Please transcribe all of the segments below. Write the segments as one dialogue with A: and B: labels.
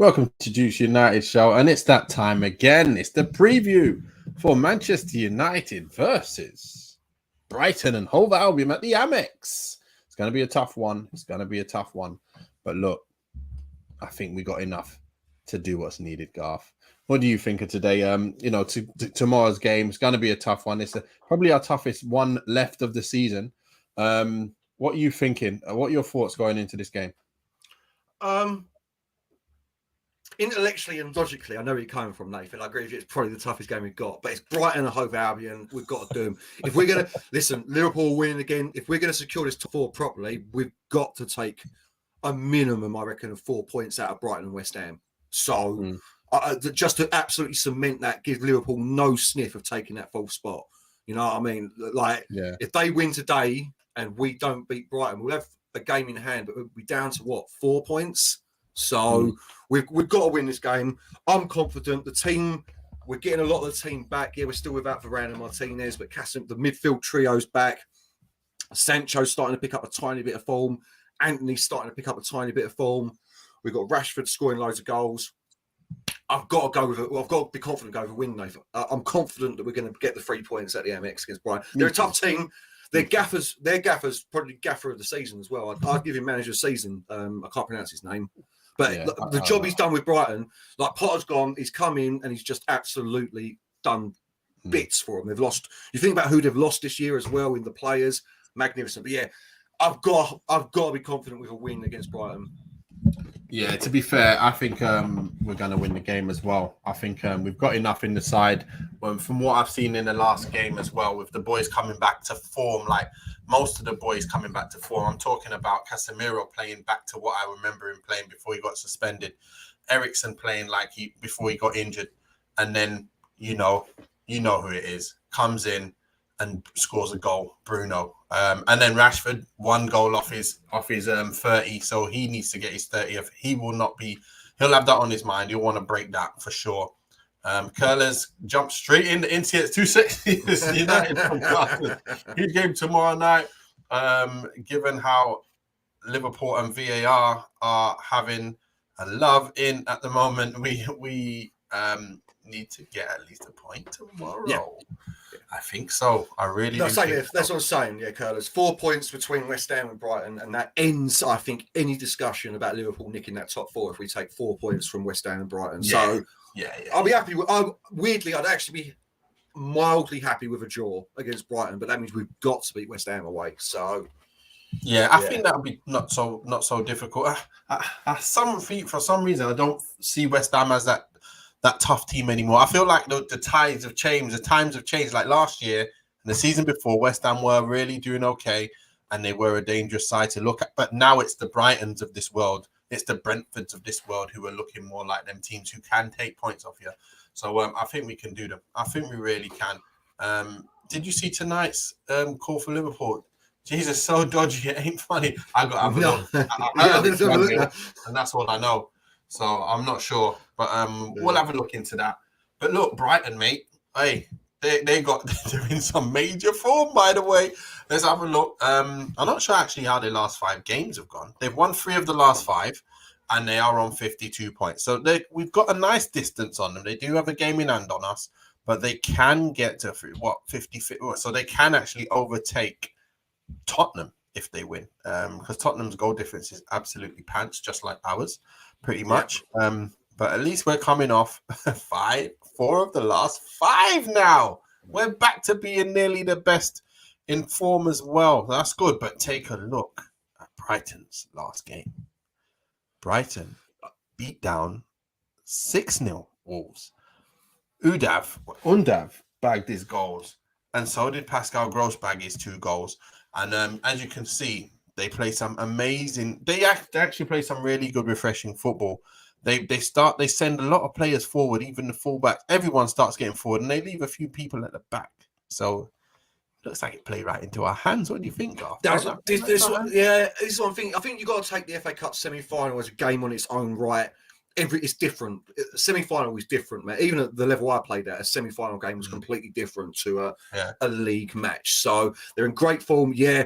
A: Welcome to Juice United Show, and it's that time again. It's the preview for Manchester United versus Brighton and Hove Albion at the Amex. It's going to be a tough one. But look, I think we got enough to do what's needed, Garth. What do you think of today? Tomorrow's game. It's going to be a tough one. It's probably our toughest one left of the season. What are you thinking? What are your thoughts going into this game?
B: Intellectually and logically, I know where you're coming from, Nathan. I agree with you. It's probably the toughest game we've got, but it's Brighton and Hove Albion. We've got to do them. If we're going to listen, Liverpool winning again. If we're going to secure this top four properly, we've got to take a minimum, I reckon, of 4 points out of Brighton and West Ham. So just to absolutely cement that, give Liverpool no sniff of taking that fourth spot. You know what I mean? If they win today and we don't beat Brighton, we'll have a game in hand, but we'll be down to 4 points. So we've got to win this game. I'm confident. The team, we're getting a lot of the team back. Yeah, we're still without Varane and Martinez, but the midfield trio's back. Sancho's starting to pick up a tiny bit of form. Anthony's starting to pick up a tiny bit of form. We've got Rashford scoring loads of goals. I've got to go with it. Well, I've got to be confident go with a win, Nathan. I'm confident that we're going to get the 3 points at the Amex against Brighton. They're a tough team. Their gaffer's probably gaffer of the season as well. I'd give him manager of the season. I can't pronounce his name. But the job he's done with Brighton, like Potter's gone, he's come in and he's just absolutely done bits for them. They've lost. You think about who they've lost this year as well in the players, magnificent. But yeah, I've got to be confident with a win against Brighton.
A: Yeah, to be fair, I think we're going to win the game as well. I think we've got enough in the side. From what I've seen in the last game as well, with the boys coming back to form, like most of the boys coming back to form. I'm talking about Casemiro playing back to what I remember him playing before he got suspended. Eriksen playing like before he got injured. And then, you know who it is. Comes in and scores a goal, Bruno. And then Rashford, 1 goal off his 30, so he needs to get his 30th. He'll have that on his mind. He'll want to break that for sure. Curler's jumped straight into it. 260 United from Carter. Huge game tomorrow night. Given how Liverpool and VAR are having a love in at the moment, we need to get at least a point tomorrow. Yeah. I think so. I really
B: that's what I'm saying. Yeah, Curtis. 4 points between West Ham and Brighton, and that ends, I think, any discussion about Liverpool nicking that top 4 if we take 4 points from West Ham and Brighton. Yeah. So, I'll be happy. Weirdly, I'd actually be mildly happy with a draw against Brighton, but that means we've got to beat West Ham away. So,
A: I think that would be not so difficult. For some reason, I don't see West Ham as that tough team anymore. I feel like the tides have changed. The times have changed. Like last year and the season before, West Ham were really doing okay and they were a dangerous side to look at. But now it's the Brightons of this world. It's the Brentfords of this world who are looking more like them teams who can take points off you. So I think we can do them. I think we really can. Did you see tonight's call for Liverpool? Jesus, so dodgy. It ain't funny. I got to have a look. And that's all I know. So I'm not sure, but we'll have a look into that. But look, Brighton, mate, hey, they're in some major form, by the way. Let's have a look. I'm not sure actually how their last 5 games have gone. They've won 3 of the last 5, and they are on 52 points. So we've got a nice distance on them. They do have a game in hand on us, but they can get to 50. So they can actually overtake Tottenham if they win, because Tottenham's goal difference is absolutely pants, just like ours. Pretty much. Yeah. But at least we're coming off 4 of the last 5 now. We're back to being nearly the best in form as well. That's good. But take a look at Brighton's last game. Brighton beat down 6-0 Wolves. Undav bagged his goals. And so did Pascal Gross bag his 2 goals. And as you can see, they play some amazing. They actually play some really good, refreshing football. They send a lot of players forward, even the fullbacks. Everyone starts getting forward, and they leave a few people at the back. So it looks like it played right into our hands. What do you think, Garth?
B: This is one thing. I think you've got to take the FA Cup semi-final as a game on its own right. It's different. Semi-final is different, man. Even at the level I played at, a semi-final game was completely different to a league match. So they're in great form. Yeah.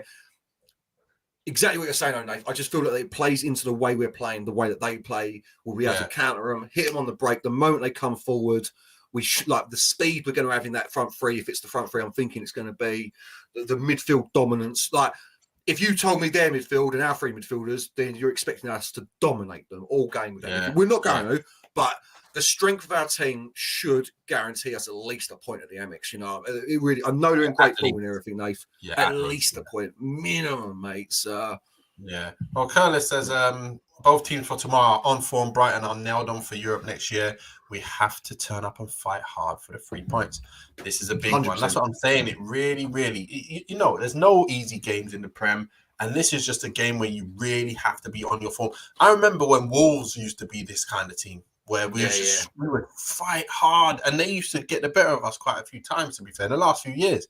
B: exactly what you're saying, Nate. I just feel like it plays into the way we're playing, the way that they play. We'll be able to counter them, hit them on the break. The moment they come forward, we should, like the speed we're going to have in that front three. If it's the front three, I'm thinking it's going to be the midfield dominance. Like, if you told me their midfield and our three midfielders, then you're expecting us to dominate them all game with them.
A: Yeah.
B: We're not going to, but the strength of our team should guarantee us at least a point at the Amex. You know, it really. I know they're in great form and everything, Nate.
A: Yeah,
B: at least a point minimum, mate. So.
A: Yeah. Well, Curtis says both teams for tomorrow on form. Brighton are nailed on for Europe next year. We have to turn up and fight hard for the 3 points. This is a big
B: 100%.
A: one. That's what I'm saying. It really, you know, there's no easy games in the Prem. And this is just a game where you really have to be on your form. I remember when Wolves used to be this kind of team where we would fight hard, and they used to get the better of us quite a few times, to be fair, in the last few years.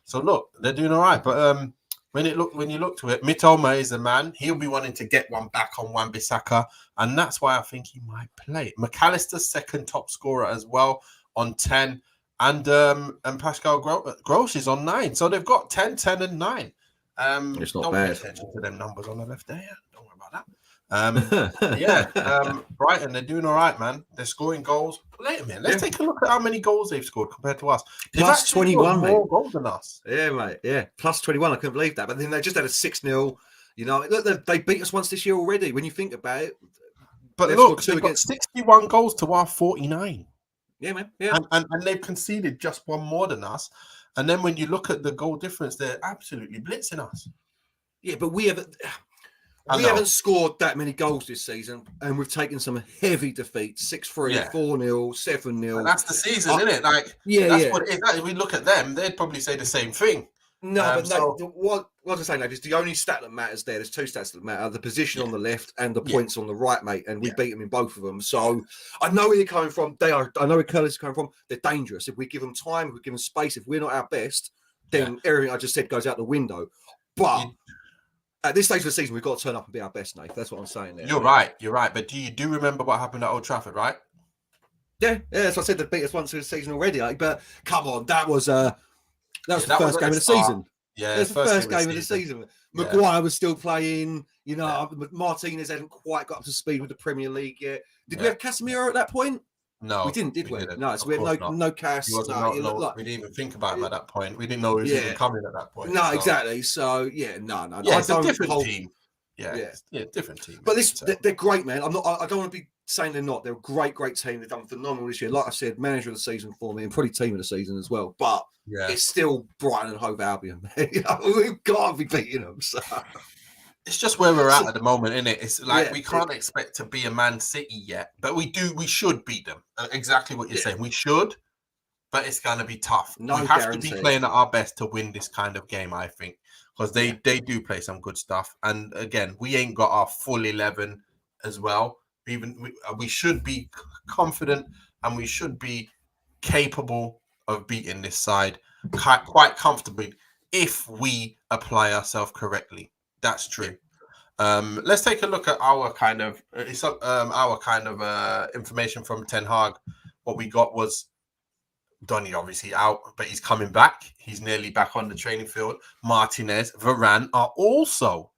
A: So look, they're doing all right. But when you look to it, Mitoma is the man. He'll be wanting to get one back on Wan-Bissaka, and that's why I think he might play. McAllister's second top scorer as well on 10, and Pascal Gross is on 9. So they've got 10, 10, and 9.
B: It's not
A: don't
B: bad.
A: Pay attention to them numbers on the left there. Don't worry about that. Brighton, they're doing all right, man. They're scoring goals. Wait a minute. Let's take a look at how many goals they've scored compared to us. They've
B: Plus 21,
A: more goals than us.
B: Yeah, mate. Yeah, plus 21. I couldn't believe that. But then they just had a 6-0. You know, look, they beat us once this year already. When you think about it,
A: but look, they've got 61 goals to our 49.
B: Yeah, man. Yeah,
A: and they've conceded just one more than us. And then when you look at the goal difference, they're absolutely blitzing us.
B: Yeah, but we haven't scored that many goals this season, and we've taken some heavy defeats: 6-3, 4-0, 7-0.
A: And that's the season, isn't it? Like, what it is. If we look at them, they'd probably say the same thing.
B: No, but what I'm saying, is the only stat that matters there. There's 2 stats that matter: the position on the left and the points on the right, mate. And we beat them in both of them. So I know where you're coming from. I know where Curtis is coming from. They're dangerous. If we give them time, if we give them space, if we're not our best, then everything I just said goes out the window. But at this stage of the season, we've got to turn up and be our best, Nate. That's what I'm saying there.
A: You're right. But do you remember what happened at Old Trafford, right?
B: Yeah. That's what I said. They beat us once in the season already. But come on, that was the first game of the season.
A: Yeah,
B: that's the first game of the season. Maguire was still playing. You know, Martinez hadn't quite got up to speed with the Premier League yet. Did we have Casemiro at that point?
A: No,
B: we didn't, did we? No, so we had no Cas.
A: We didn't even think about him at that point. We didn't know he was even coming at that point.
B: No, exactly. So no.
A: Yeah, it's a different team. Different team.
B: But they're great, man. I don't want to be saying they're not. They're a great team. They've done phenomenal this year. Like I said, manager of the season for me, and probably team of the season as well. But it's still Brighton and Hove Albion, man. We've got to be beating them. So.
A: It's just where we're at the moment, isn't it? It's like we can't expect to be a Man City yet, but we should beat them. Exactly what you're saying. We should, but it's going to be tough. We have to be playing at our best to win this kind of game, I think, because they do play some good stuff. And again, we ain't got our full 11 as well. We should be confident and we should be capable of beating this side quite comfortably if we apply ourselves correctly. That's true. Let's take a look at our kind of information from Ten Hag. What we got was Donny obviously out, but he's coming back. He's nearly back on the training field. Martinez, Varane are also,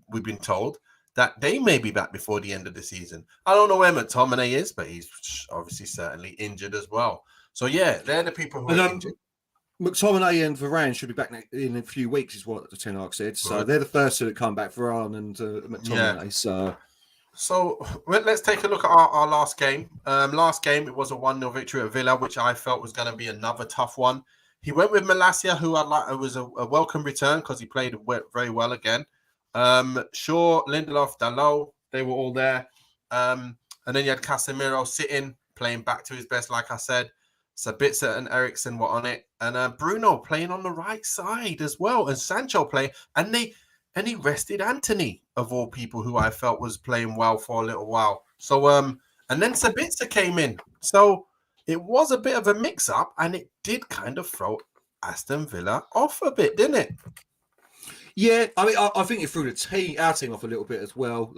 A: we've been told, that they may be back before the end of the season. I don't know where McTominay is, but he's obviously certainly injured as well. So they're the people who are injured.
B: McTominay and Varane should be back in a few weeks, is what the Ten Hag said. So they're the first two that come back, Varane and McTominay.
A: So let's take a look at our last game. Last game, it was a 1-0 victory at Villa, which I felt was going to be another tough one. He went with Malacia, who it was a welcome return because he played very well again. Shaw, Lindelof, Dalot, they were all there. And then you had Casemiro sitting, playing back to his best, like I said. Sabitzer and Eriksen were on it, and Bruno playing on the right side as well, and Sancho playing, and he rested Anthony, of all people, who I felt was playing well for a little while. So and then Sabitzer came in, so it was a bit of a mix-up, and it did kind of throw Aston Villa off a bit, didn't it?
B: Yeah, I mean, I think it threw our team off a little bit as well.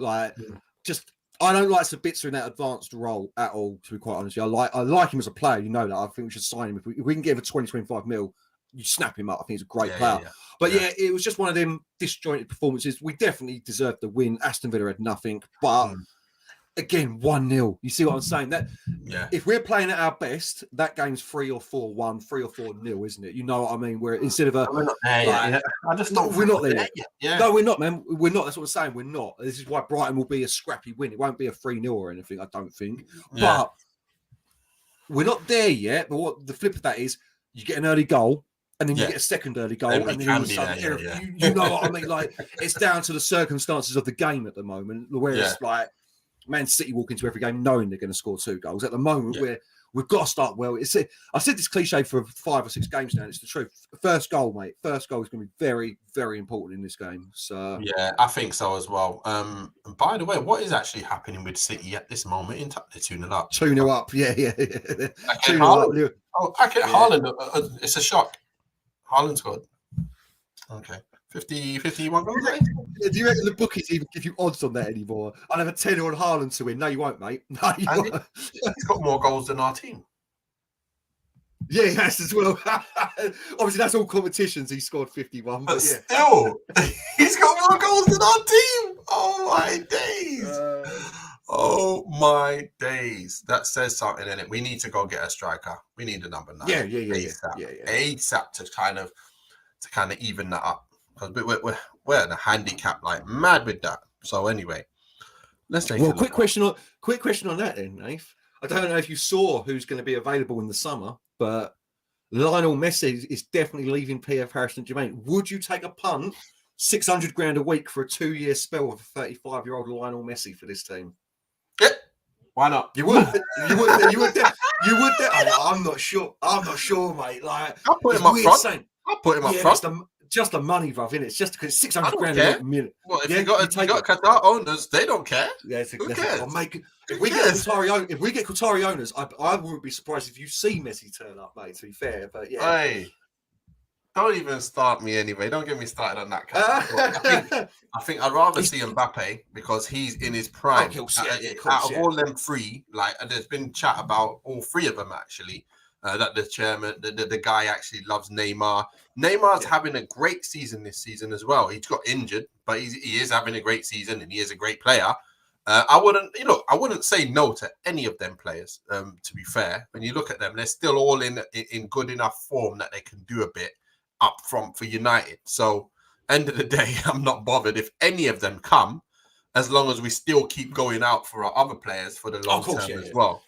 B: I don't like Sabitzer in that advanced role at all, to be quite honest. I like him as a player, you know that. I think we should sign him. If we can get him for 20-25 mil, you snap him up. I think he's a great player. But it was just one of them disjointed performances. We definitely deserved the win. Aston Villa had nothing, but again, 1-0. You see what I'm saying? That if we're playing at our best, that game's 3 or 4-1, 3 or 4-0, isn't it? You know what I mean? Where instead of
A: we're not there yet. I just don't.
B: We're not there yet. Yeah. No, we're not, man. We're not. That's what I'm saying. We're not. This is why Brighton will be a scrappy win. It won't be a 3-0 or anything. I don't think.
A: Yeah.
B: But we're not there yet. But what the flip of that is, you get an early goal. And then you get a second early goal, and then all of a sudden, you know what I mean? Like, it's down to the circumstances of the game at the moment. Whereas, like, Man City walk into every game knowing they're going to score 2 goals. At the moment, we've got to start well. I said this cliche for 5 or 6 games now, and it's the truth. First goal, mate. First goal is going to be very, very important in this game. So
A: yeah, I think so as well. And by the way, what is actually happening with City at this moment? They're 2-0 up.
B: 2-0 up. Yeah.
A: 2-0 up. Haaland, it's a shock. Haaland scored. Okay. 51 goals.
B: Do you reckon the bookies even give you odds on that anymore? I'll have a 10 on Haaland to win. No, you won't, mate. No, you won't.
A: He's got more goals than our team.
B: Yeah, he has as well. Obviously, that's all competitions. He scored 51.
A: But still, he's got more goals than our team. Oh, my days. Oh, my days. That says something in it. We need to go get a striker. We need a number 9.
B: Yeah.
A: ASAP to kind of even that up. Because we're in a handicap like mad with that. So anyway, let's take
B: quick question on that then, Nath. I don't know if you saw who's going to be available in the summer, but Lionel Messi is definitely leaving PF Paris Saint-Germain. Would you take a punt, 600 grand a week for a 2-year spell of a 35-year-old Lionel Messi for this team?
A: Yep. Why not?
B: You would. You would. I'm not sure. Mate. Like,
A: I'll put him up front. I'll put him up front.
B: Just the money, bruv, innit? It's just because 600 grand a minute.
A: Well, if you got Qatar owners, they don't care.
B: Yeah, who cares? If we get Qatari owners, I wouldn't be surprised if you see Messi turn up, mate. To be fair, but yeah.
A: Hey, don't even start me anyway. Don't get me started on that. I think I'd rather see Mbappe because he's in his prime. Out of all them 3, like there's been chat about all 3 of them actually. That the chairman, the guy actually loves Neymar. Neymar's having a great season this season as well. He's got injured, but he is having a great season and he is a great player. I wouldn't say no to any of them players. To be fair, when you look at them, they're still all in good enough form that they can do a bit up front for United. So, end of the day, I'm not bothered if any of them come, as long as we still keep going out for our other players for the long term as well.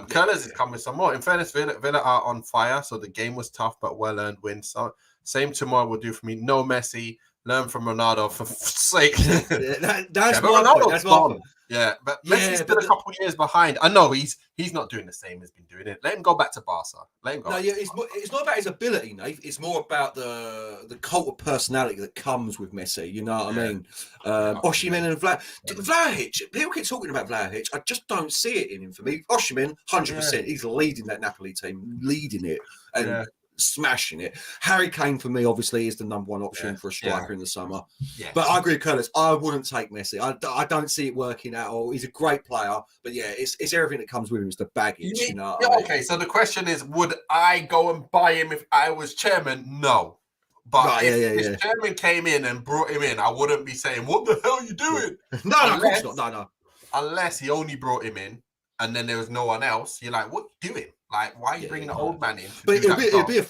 A: Curlers is coming some more. In fairness, Villa are on fire, so the game was tough but well-earned win. So same tomorrow will do for me. No Messi. Learn from Ronaldo for sake.
B: That's my point. That's my point.
A: Yeah, but Messi's still a couple of years behind. I know he's not doing the same as been doing it. Let him go back to Barca. Let him go.
B: No, it's not about his ability, Nate. It's more about the cult of personality that comes with Messi. You know what I mean? Osimhen and Vlahovic. People keep talking about Vlahovic. I just don't see it in him for me. Osimhen, 100%. He's leading that Napoli team, leading it and smashing it. Harry Kane for me obviously is the number 1 option for a striker in the summer. But I agree with Curtis. I wouldn't take Messi. I don't see it working at all. He's a great player, but it's everything that comes with him. It's the baggage. You know.
A: Okay, so the question is, would I go and buy him if I was chairman? No. But if chairman came in and brought him in, I wouldn't be saying, "What the hell are you doing?"
B: No, of course not. No.
A: Unless he only brought him in, and then there was no one else. You're like, "What are you doing? Like, why are you bringing the old man in?"
B: But it'd be a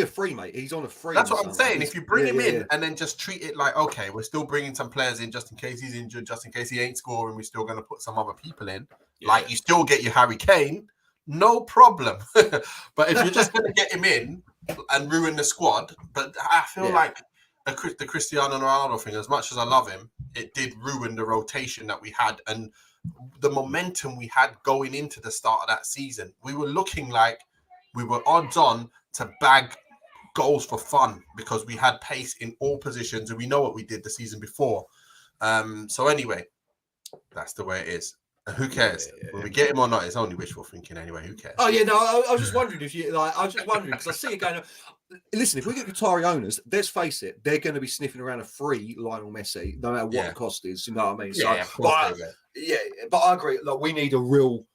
B: free, mate. He's on a free.
A: That's what I'm saying. If you bring him in and then just treat it like, okay, we're still bringing some players in just in case he's injured, just in case he ain't scoring, we're still going to put some other people in. Like, you still get your Harry Kane, no problem. But if you're just going to get him in and ruin the squad, but I feel like the Cristiano Ronaldo thing, as much as I love him, it did ruin the rotation that we had and the momentum we had going into the start of that season. We were looking like we were odds on to bag goals for fun because we had pace in all positions and we know what we did the season before. So anyway, that's the way it is. Who cares? When we get him or not, it's only wishful thinking anyway. Who cares?
B: Oh, yeah, no, I was just wondering if you, like, because I see it going, listen, if we get Qatari owners, let's face it, they're going to be sniffing around a free Lionel Messi, no matter what the cost is, you know what I mean? So, but I agree. Like, we need a real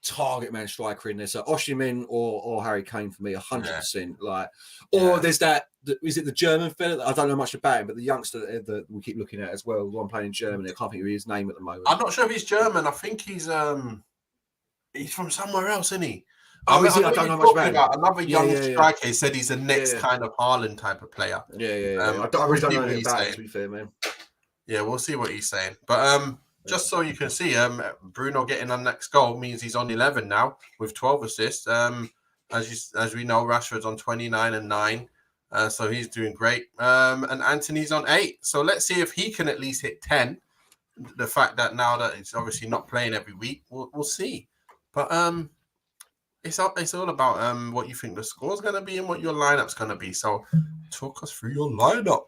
B: target man striker in there. So Osimhen or Harry Kane for me, 100%. Like,
A: Yeah.
B: or there's that. Is it the German fella? I don't know much about him, but the youngster that we keep looking at as well, the one playing in Germany. I can't think of his name at the moment.
A: I'm not sure if he's German. I think he's from somewhere else, isn't he?
B: Oh, is he? I don't know much about him.
A: Another young striker. He said he's the next kind of Haaland type of player.
B: I really don't know anything about it, to be fair, man.
A: Yeah, we'll see what he's saying. But just so you can see, Bruno getting our next goal means he's on 11 now with 12 assists. As we know, Rashford's on 29 and 9. So he's doing great. And Anthony's on 8. So let's see if he can at least hit 10. The fact that now that it's obviously not playing every week, we'll see. But it's all about what you think the score's going to be and what your lineup's going to be. So talk us through your lineup.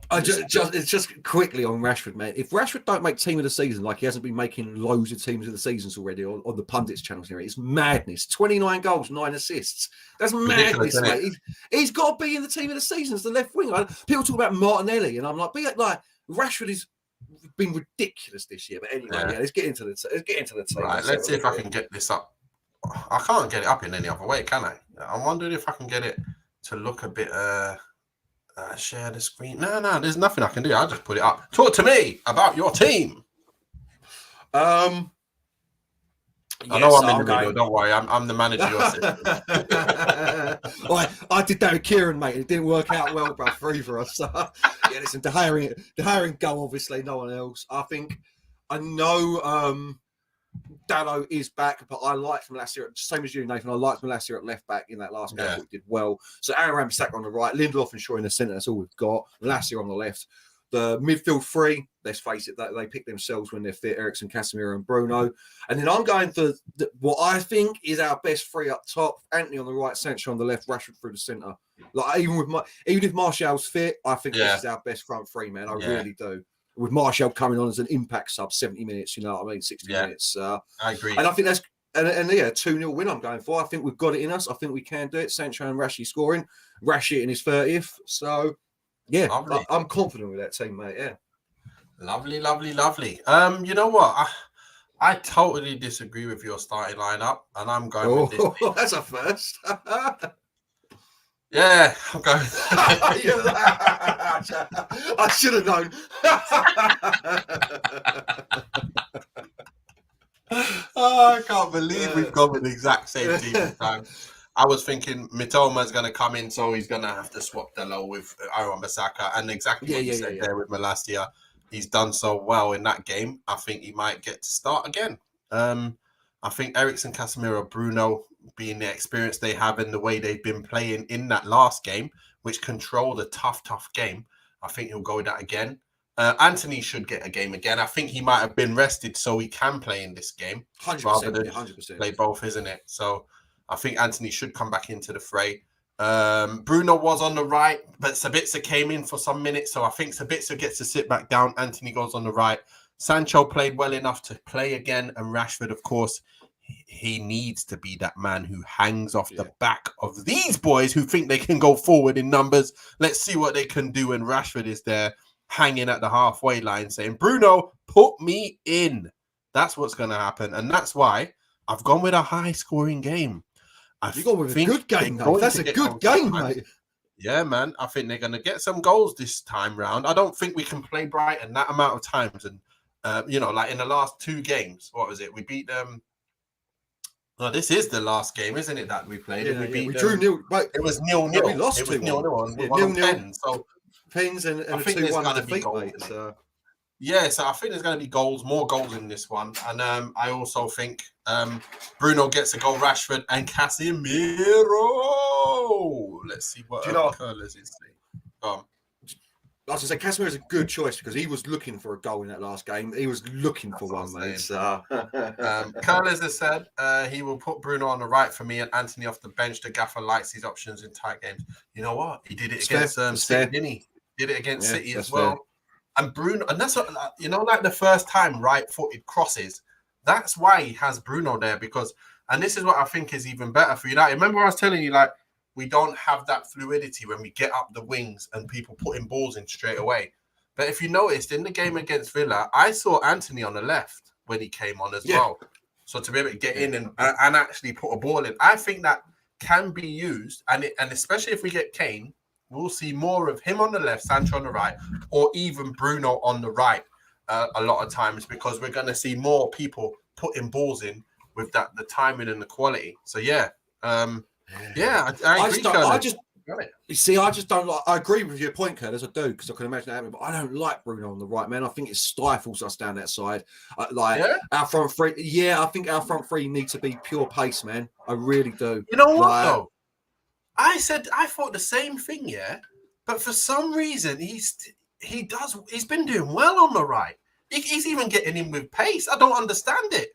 B: Just quickly on Rashford, man. If Rashford don't make team of the season, like he hasn't been making loads of teams of the seasons already on the pundits channels here, it's madness. 29 goals, 9 assists. That's madness, mate. He's got to be in the team of the season as the left wing. People talk about Martinelli, and I'm like, Rashford is been ridiculous this year. But anyway, let's get into the team.
A: Right, let's see if I can get this up. I can't get it up in any other way, can I? I'm wondering if I can get it to look a bit. Share the screen. No, there's nothing I can do. I'll just put it up. Talk to me about your team. I know I'm in the middle. Don't worry. I'm the manager of your system.
B: I did that with Kieran, mate. It didn't work out well, bro, for either of us. Yeah, listen, De Gea go, obviously, no one else. I know Dallo is back, but I liked Malacia, same as you, Nathan. I liked Malacia at left back in that last game. He did well. So Aaron Ramsdale on the right, Lindelof and Shaw in the centre. That's all we've got. Malacia on the left. The midfield three, let's face it, they pick themselves when they're fit. Eriksen, Casemiro, and Bruno. And then I'm going for what I think is our best three up top. Anthony on the right, Sancho on the left, Rashford through the centre. Like even if Martial's fit, I think this is our best front three, man. I really do. With Martial coming on as an impact sub, 70 minutes, you know what I mean, 60 minutes.
A: I agree.
B: And I think that's, and 2-0 win I'm going for. I think we've got it in us. I think we can do it. Sancho and Rashi scoring. Rashi in his 30th. So, yeah, I'm confident with that team, mate, yeah.
A: Lovely. You know what? I totally disagree with your starting lineup, and I'm going with this.
B: That's a first.
A: Yeah, I'm going.
B: I should have known.
A: I can't believe we've gone with the exact same team this time. I was thinking Mitoma's going to come in, so he's going to have to swap Dalot with Aaron Bissaka. And exactly what you said there with Malacia. He's done so well in that game. I think he might get to start again. I think Eriksen, Casemiro, Bruno, being the experience they have and the way they've been playing in that last game, which controlled a tough game, I think he'll go with that again. Anthony should get a game again. I think he might have been rested so he can play in this game
B: 100%,
A: rather than
B: 100%.
A: play both, isn't it? So I think Anthony should come back into the fray. Bruno was on the right, but Sabitzer came in for some minutes, so I think Sabitzer gets to sit back down. Anthony goes on the right. Sancho played well enough to play again, and Rashford, of course, he needs to be that man who hangs off the back of these boys who think they can go forward in numbers. Let's see what they can do. And Rashford is there hanging at the halfway line saying, Bruno, put me in. That's what's going to happen. And that's why I've gone with a high-scoring game.
B: You've gone with a good game, though. That's a good game, mate.
A: Yeah, man. I think they're going to get some goals this time round. I don't think we can play Brighton that amount of times. And, like in the last 2 games, what was it? We beat them. No, this is the last game, isn't it, that we played?
B: Yeah, we drew nil. Right.
A: It was 0-0.
B: We lost 2-1.
A: 0-0. So
B: pens and a 2-1 defeat, mate. So
A: I think there's going to be more goals in this one. And I also think Bruno gets a goal, Rashford and Casemiro. Let's see what Curlers is saying.
B: Like I said, Casemiro is a good choice because he was looking for a goal in that last game. He was looking for one, mate. So.
A: Curlers has said he will put Bruno on the right for me and Anthony off the bench. The gaffer likes these options in tight games. You know what? He did it against City, didn't he? Did it against City as well. Fair. And Bruno, and that's what, like the first time right-footed crosses. That's why he has Bruno there and this is what I think is even better for United. Remember I was telling you, like, we don't have that fluidity when we get up the wings and people putting balls in straight away. But if you noticed, in the game against Villa, I saw Anthony on the left when he came on as well. So to be able to get in and actually put a ball in, I think that can be used. And especially if we get Kane, we'll see more of him on the left, Sancho on the right, or even Bruno on the right a lot of times, because we're going to see more people putting balls in with the timing and the quality. So I agree.
B: You see, I just don't like. I agree with your point, Curtis. I do, because I can imagine that happening. But I don't like Bruno on the right, man. I think it stifles us down that side. Our front three. Yeah, I think our front three need to be pure pace, man. I really do.
A: You know what though? I thought the same thing, yeah. But for some reason, he's been doing well on the right. He's even getting in with pace. I don't understand it.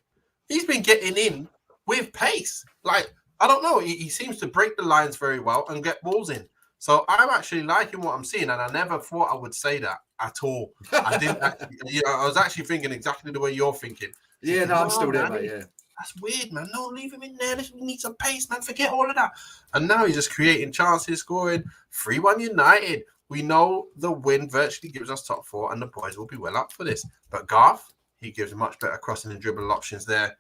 A: He's been getting in with pace. Like, I don't know. He seems to break the lines very well and get balls in. So I'm actually liking what I'm seeing, and I never thought I would say that at all. I didn't. I was actually thinking exactly the way you're thinking.
B: Yeah, no, I'm still there, mate. Yeah,
A: that's weird, man. No, leave him in there. We need some pace, man. Forget all of that. And now he's just creating chances, scoring 3-1 United. We know the win virtually gives us top 4, and the boys will be well up for this. But Garth, he gives much better crossing and dribble options there.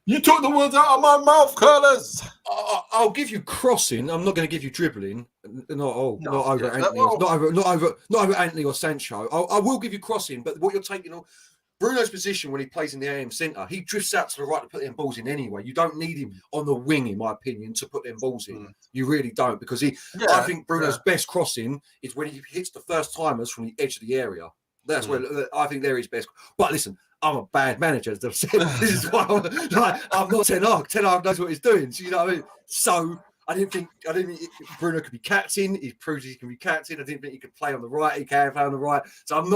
A: You took the words out of my mouth, Curlers.
B: I'll give you crossing. I'm not going to give you dribbling. Not over Anthony. Not over Anthony or Sancho. I will give you crossing, but what you're taking on Bruno's position when he plays in the AM centre, he drifts out to the right to put them balls in anyway. You don't need him on the wing, in my opinion, to put them balls in. You really don't, because I think Bruno's best crossing is when he hits the first timers from the edge of the area. That's where I think they're his best. But listen, I'm a bad manager, as I've said. This is why I'm not Ten Hag. Ten Hag knows what he's doing. So, you know what I mean? So I didn't think Bruno could be captain. He proved he can be captain. I didn't think he could play on the right. He can play on the right. So I'm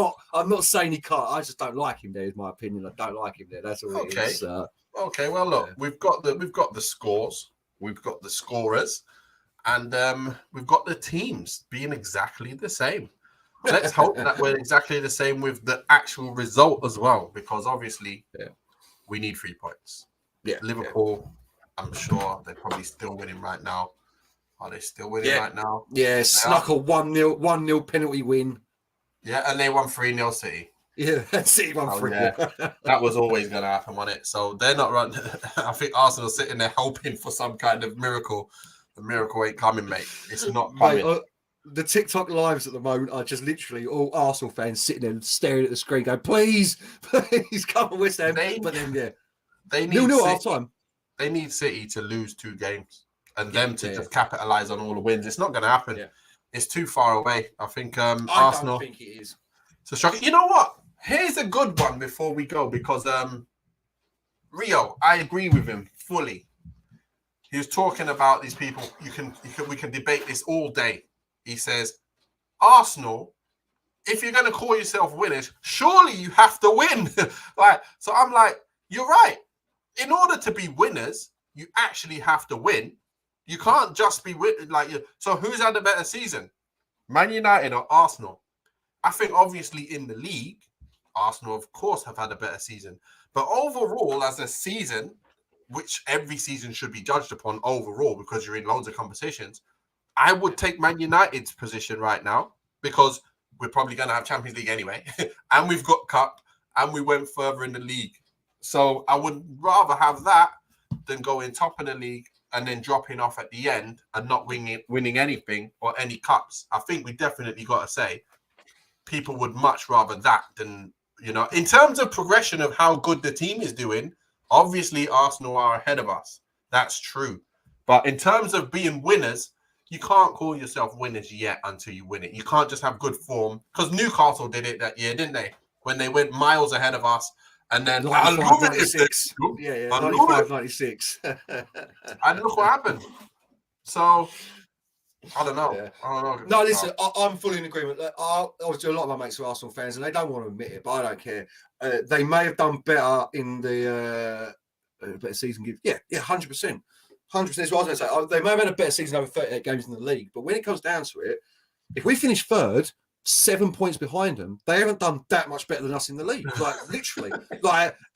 B: not saying he can't. I just don't like him there, is my opinion. I don't like him there. That's all it is.
A: Okay, well look, we've got the scores, we've got the scorers, and we've got the teams being exactly the same. Let's hope that we're exactly the same with the actual result as well, because obviously we need 3 points.
B: Yeah,
A: Liverpool, I'm sure they're probably still winning right now. Are they still winning right now?
B: Yeah, snuck a 1-0 penalty win.
A: Yeah, and they won 3-0 City.
B: Yeah, City won 3-0.
A: Yeah. That was always going to happen, wasn't it? So they're not running. I think Arsenal's sitting there hoping for some kind of miracle. The miracle ain't coming, mate. It's not coming.
B: Mate, the TikTok lives at the moment are just literally all Arsenal fans sitting there staring at the screen going, please come on West Ham. They need 0-0 half time.
A: They need City to lose 2 games and them to just capitalise on all the wins. It's not going to happen. Yeah. It's too far away. I think Arsenal.
B: I don't think it is.
A: So shocking. You know what? Here's a good one before we go, because Rio, I agree with him fully. He was talking about these people. We can debate this all day. He says, Arsenal, if you're going to call yourself winners, surely you have to win. So I'm like, you're right. In order to be winners, you actually have to win. You can't just be so who's had a better season? Man United or Arsenal? I think obviously in the league, Arsenal, of course, have had a better season. But overall, as a season, which every season should be judged upon overall because you're in loads of competitions, I would take Man United's position right now, because we're probably going to have Champions League anyway. And we've got Cup, and we went further in the league. So I would rather have that than going top of the league and then dropping off at the end and not winning anything or any cups. I think we definitely got to say people would much rather that than, in terms of progression of how good the team is doing, obviously Arsenal are ahead of us. That's true. But in terms of being winners, you can't call yourself winners yet until you win it. You can't just have good form, because Newcastle did it that year, didn't they? When they went miles ahead of us, and then
B: 96. 95-96.
A: And look what happened. So I don't know.
B: No, listen, I'm fully in agreement. Obviously, a lot of my mates are Arsenal fans, and they don't want to admit it, but I don't care. They may have done better in the better season. 100%. 100%. That's what I was going to say. They may have had a better season over 38 games in the league, but when it comes down to it, if we finish third, 7 points behind them, they haven't done that much better than us in the league. Literally.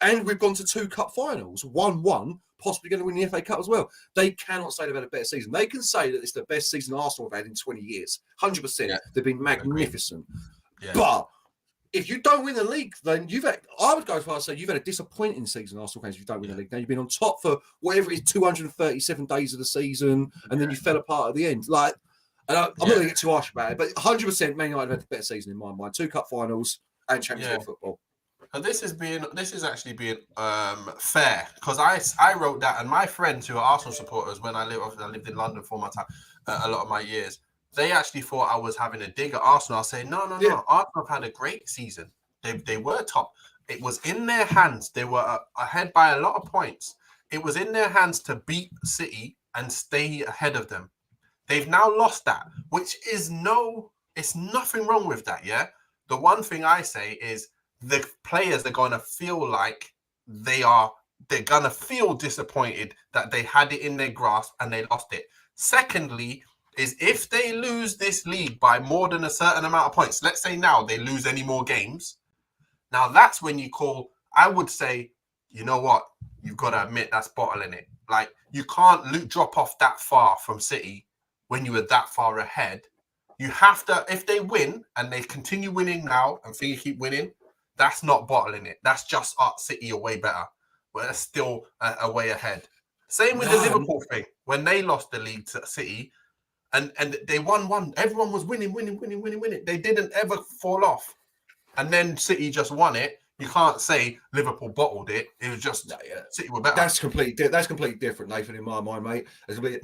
B: And we've gone to 2 cup finals, 1-1, possibly going to win the FA Cup as well. They cannot say they've had a better season. They can say that it's the best season Arsenal have had in 20 years. 100%. Yeah. They've been magnificent. Yeah. But if you don't win the league, then I would go as far as say you've had a disappointing season, Arsenal fans, if you don't win the league. Now you've been on top for whatever it is, 237 days of the season, and then you fell apart at the end. Like, and I'm not going to get too harsh about it, but 100% Man United have had a better season in my mind. 2 cup finals and Champions League football.
A: And this is actually being fair, because I wrote that, and my friends who are Arsenal supporters, when I lived in London for my time, a lot of my years, they actually thought I was having a dig at Arsenal. I was saying, no. Arsenal have had a great season. They were top. It was in their hands. They were ahead by a lot of points. It was in their hands to beat City and stay ahead of them. They've now lost that, which is it's nothing wrong with that, yeah? The one thing I say is the players are going to feel like they're going to feel disappointed that they had it in their grasp and they lost it. Secondly, is if they lose this league by more than a certain amount of points, let's say now they lose any more games, now that's when I would say, you know what, you've got to admit that's bottling it. Like, you can't drop off that far from City when you were that far ahead. You have to, if they win and they continue winning now and think you keep winning, that's not bottling it. That's just City are way better. But they're still a way ahead. Same with the Liverpool thing. When they lost the league to City, and they won. Everyone was winning. They didn't ever fall off. And then City just won it. You can't say Liverpool bottled it. It was just City were better.
B: That's completely different, Nathan, in my mind, mate.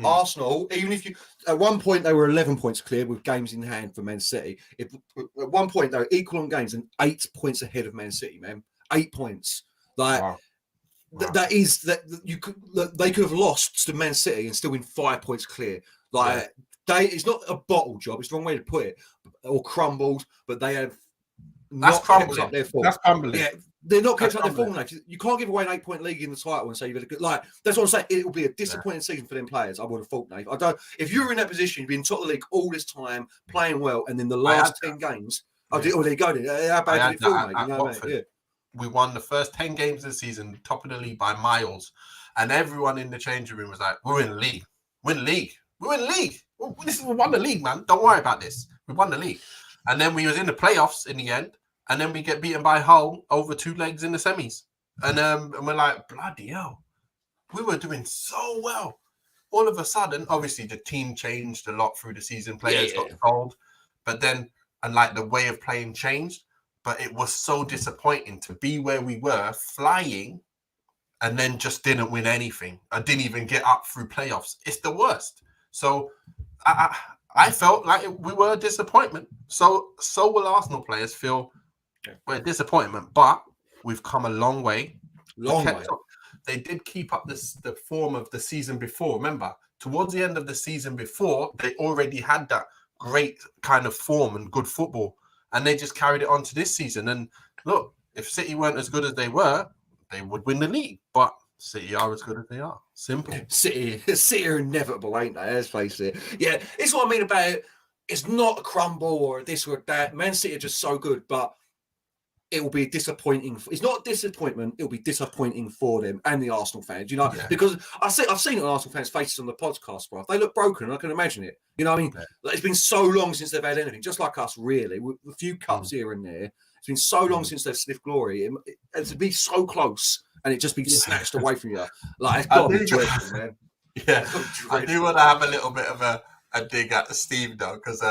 B: Arsenal, even if you at one point they were 11 points clear with games in hand for Man City. At one point they were equal on games and 8 points ahead of Man City, man. 8 points. Like
A: wow.
B: That is that you could they could have lost to Man City and still been 5 points clear. Like it's not a bottle job. It's the wrong way to put it, or crumbled. But they have not kept up their form.
A: That's crumbling.
B: Yeah, they're not kept up their form. You can't give away an 8-point league in the title and say you've had a good. Like that's what I'm saying. It will be a disappointing season for them players. I would have thought, Nate. I don't. If you were in that position, you've been top of the league all this time, playing well, and then the last 10 games. Oh, there you go. How bad did it feel, mate? You know, mate?
A: We won the first 10 games of the season, top of the league by miles, and everyone in the changing room was like, "We're in the league. We're in the league. We're in the league. We won the league, man. Don't worry about this. We won the league." And then we was in the playoffs in the end. And then we get beaten by Hull over 2 legs in the semis. And we're like, bloody hell. We were doing so well. All of a sudden, obviously, the team changed a lot through the season. Players got sold. But then, and like the way of playing changed. But it was so disappointing to be where we were, flying, and then just didn't win anything. I didn't even get up through playoffs. It's the worst. So I felt like we were a disappointment. So will Arsenal players feel we're a disappointment, but we've come a long way. They did keep up the form of the season before. Remember, towards the end of the season before, they already had that great kind of form and good football, and they just carried it on to this season. And look, if City weren't as good as they were, they would win the league. But City are as good as they are. Simple.
B: City are inevitable, ain't they? Let's face it. Yeah, it's what I mean about it. It's not a crumble or this or that. Man City are just so good, but it will be disappointing. It's not a disappointment. It'll be disappointing for them and the Arsenal fans, you know, because I've seen it on Arsenal fans' faces on the podcast, bro. They look broken. I can imagine it. You know what I mean? Like, it's been so long since they've had anything, just like us, really, with a few cups here and there. It's been so long since they've sniffed glory. And to be so close and it just be snatched away from you. Like, it's got to be dreadful, man.
A: Yeah. I do want to have a little bit of a dig at Steve, though, because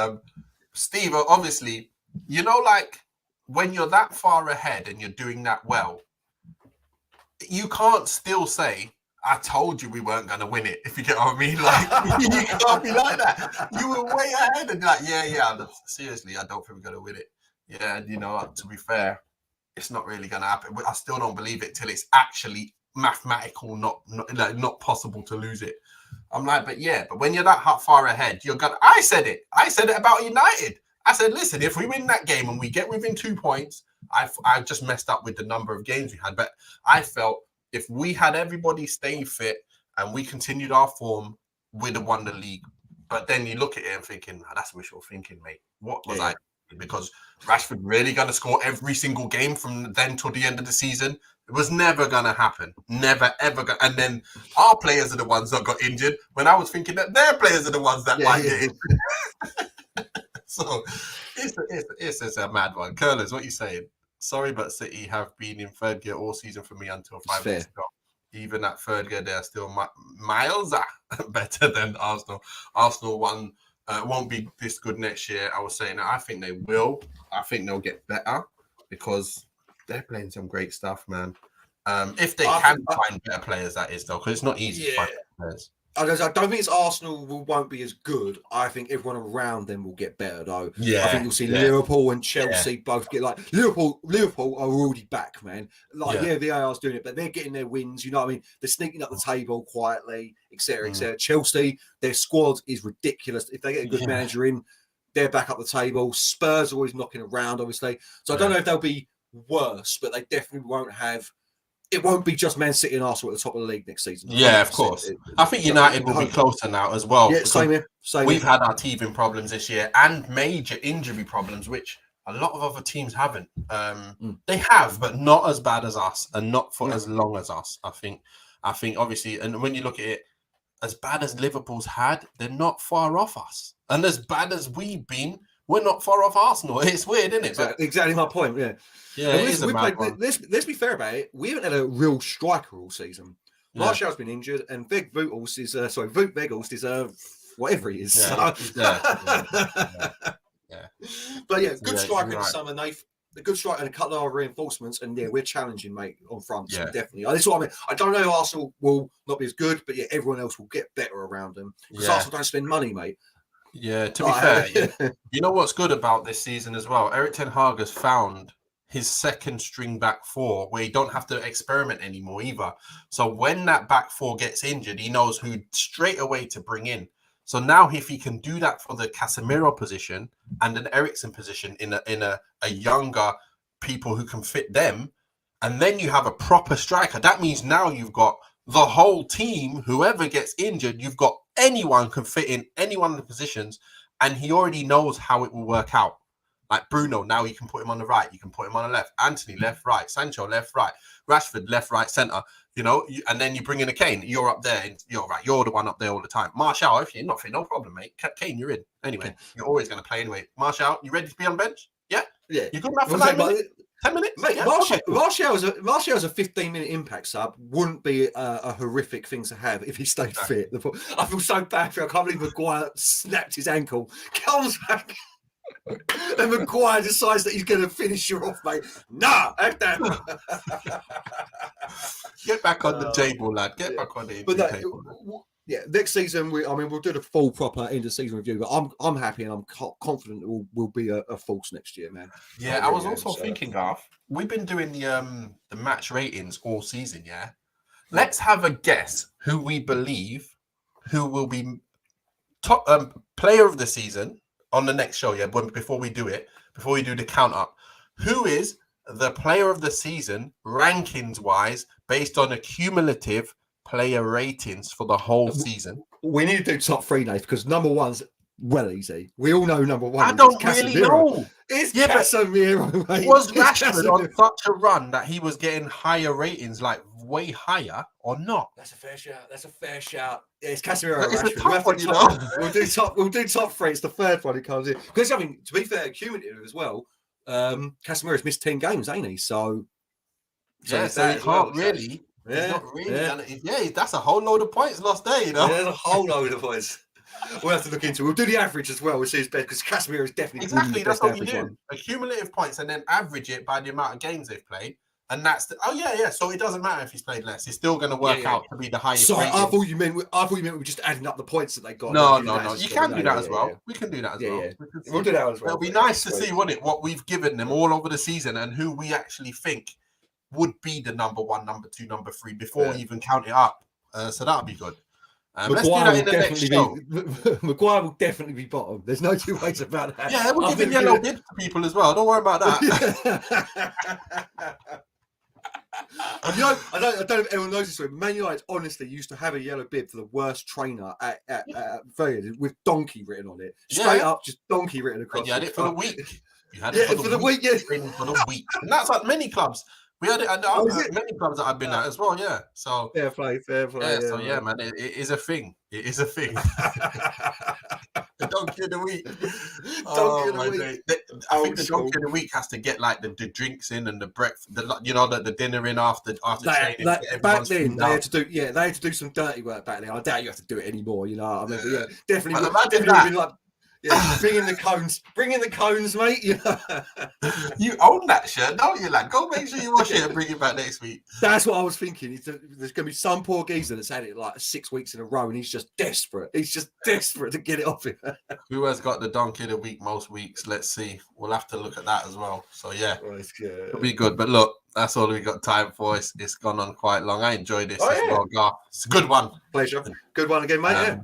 A: Steve, obviously, you know, like, when you're that far ahead and you're doing that well, you can't still say, I told you we weren't going to win it, if you get what I mean. Like, you can't be like that. You were way ahead and like, seriously, I don't think we're going to win it. Yeah, you know, to be fair, it's not really going to happen. I still don't believe it till it's actually mathematical, not possible to lose it. I'm like, but when you're that far ahead, you're going to... I said it about United. I said, listen, if we win that game and we get within 2 points, I just messed up with the number of games we had. But I felt if we had everybody staying fit and we continued our form, we'd have won the league. But then you look at it and thinking, that's wishful thinking, mate. What was I? Because Rashford really going to score every single game from then till the end of the season? It was never going to happen. Never, ever. And then our players are the ones that got injured when I was thinking that their players are the ones that might get injured. So it's a mad one. Curlers, what are you saying? Sorry, but City have been in third gear all season for me until 5 weeks ago. Even at third gear, they're still miles better than Arsenal. Arsenal won't be this good next year. I was saying that I think they will. I think they'll get better because they're playing some great stuff, man. If they can find better players, that is, though, because it's not easy to find better players.
B: I don't think it's Arsenal won't be as good. I think everyone around them will get better, though.
A: Yeah,
B: I think you'll see Liverpool and Chelsea both get like Liverpool are already back, man. Like the AR's doing it, but they're getting their wins. You know what I mean? They're sneaking up the table quietly, etc., etc. Chelsea, their squad is ridiculous. If they get a good manager in, they're back up the table. Spurs are always knocking around, obviously. So I don't know if they'll be worse, but they definitely won't have. It won't be just Man City and Arsenal at the top of the league next season.
A: Yeah, of course. I think United will be closer now as well.
B: Yeah, same here.
A: We've had our teething problems this year and major injury problems, which a lot of other teams haven't. They have, but not as bad as us and not for as long as us. I think obviously, and when you look at it, as bad as Liverpool's had, they're not far off us. And as bad as we've been, we're not far off Arsenal. It's weird, isn't it?
B: Exactly my point, yeah.
A: Yeah,
B: let's be fair about it. We haven't had a real striker all season. Martial's been injured, and Wout Weghorst is whatever he is. But yeah, good striker in the summer, Nath. The good striker and a couple of reinforcements, and we're challenging, mate, on front. So definitely. That's what I mean. I don't know if Arsenal will not be as good, but everyone else will get better around them because Arsenal don't spend money, mate.
A: Yeah, to be fair, you know what's good about this season as well? Erik ten Hag has found his second string back four where he don't have to experiment anymore either. So when that back four gets injured, he knows who straight away to bring in. So now if he can do that for the Casemiro position and an Eriksen position in a younger people who can fit them, and then you have a proper striker, that means now you've got the whole team, whoever gets injured, you've got anyone can fit in any one of the positions, and he already knows how it will work out. Like Bruno, now you can put him on the right, you can put him on the left. Anthony, left, right. Sancho, left, right. Rashford, left, right, centre. You know, and then you bring in a Kane. You're up there. You're right. You're the one up there all the time. Martial, if you're not fit, no problem, mate. Kane, you're in. Anyway, you're always going to play anyway. Martial, you ready to be on the bench? Yeah?
B: Yeah.
A: You good enough for 9 minutes? 10 minutes?
B: Mate,
A: yeah,
B: Martial's a 15-minute impact sub wouldn't be a horrific thing to have if he stayed fit. I feel so bad for him. I can't believe Maguire snapped his ankle. Comes back. And Maguire decides that he's going to finish you off, mate. Nah,
A: get back on the table, lad. Get back on the table.
B: Next season, we'll do the full proper end of season review. But I'm happy and I'm confident it will be a force next year, man.
A: Yeah, I was also thinking, Garth, we've been doing the match ratings all season. Yeah, let's have a guess who we believe who will be top player of the season. On the next show, before we do the count up, who is the player of the season, rankings-wise, based on a cumulative player ratings for the whole season?
B: We need to do top three, Nate, because number one's easy. We all know number one.
A: I don't really know.
B: It's Casemiro, mate.
A: Was Rashford on such a run that he was getting higher ratings, like way higher, or not?
B: That's a fair shout. Yeah, it's Casemiro.
A: It's a tough one, you know.
B: We'll do top three. It's the third one who comes in. Because to be fair, cumulative as well. Casemiro's missed 10 games, ain't he? So
A: he can't really. He's not really done it. Yeah, that's a whole load of points lost there, you know.
B: Yeah, there's a whole load of points. We'll have to look into it. We'll do the average as well. We'll see his best because Casemiro is definitely
A: that's what we do. Accumulative points and then average it by the amount of games they've played. And that's So it doesn't matter if he's played less. It's still going to work out to be the highest.
B: Sorry, I thought you meant we were just adding up the points that they got.
A: No. You can do that as well. We can do that as well.
B: We'll do that as well.
A: It'll be nice to see, wouldn't it, what we've given them all over the season and who we actually think would be the number one, number two, number three before we even count it up. So that'll be good. Let's do that in the next show.
B: Maguire will definitely be bottom. There's no two ways about that.
A: Yeah, we'll give yellow bib to people as well. Don't worry about that.
B: I don't know if everyone knows this, but Man United honestly used to have a yellow bib for the worst trainer at with donkey written on it. Straight up, just donkey written across.
A: You had it for the week. You had it for the week. For the week. And that's like many clubs. We had it at many clubs that I've been at as well, yeah. So
B: fair play.
A: Yeah, so man, it is a thing. It is a thing. The donkey of the week.
B: Donkey of the week.
A: I think the donkey of the week has to get like the drinks in and the breakfast, the dinner in after training.
B: Back then, they had to do some dirty work back then. I doubt you have to do it anymore. You know what I mean? But yeah, definitely been like. Yeah, bring in the cones, mate. You know?
A: You own that shirt, don't you? Like, go make sure you wash it and bring it back next week.
B: That's what I was thinking. There's going to be some poor geezer that's had it like 6 weeks in a row, and he's just desperate. He's just desperate to get it off him.
A: Who has got the donkey of the week most weeks? Let's see. We'll have to look at that as well. So yeah, it'll be good. But look, that's all we got time for. It's gone on quite long. I enjoyed this as well, Gar. It's a good one.
B: Pleasure. Good one again, mate.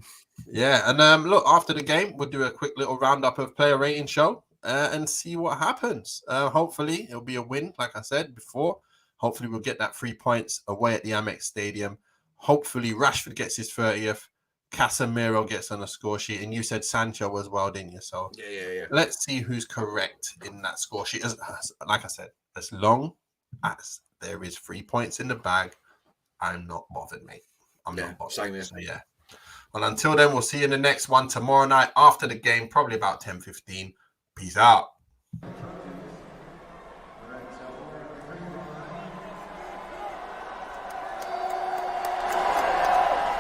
A: Yeah, and look, after the game, we'll do a quick little roundup of player rating show and see what happens. Hopefully, it'll be a win, like I said before. Hopefully, we'll get that 3 points away at the Amex Stadium. Hopefully, Rashford gets his 30th. Casemiro gets on a score sheet. And you said Sancho as well, didn't you? So
B: yeah.
A: Let's see who's correct in that score sheet. Like I said, as long as there is 3 points in the bag, I'm not bothered, mate. I'm not bothered.
B: Same here.
A: So, yeah. Well, until then, we'll see you in the next one tomorrow night after the game, probably about 10:15. Peace out.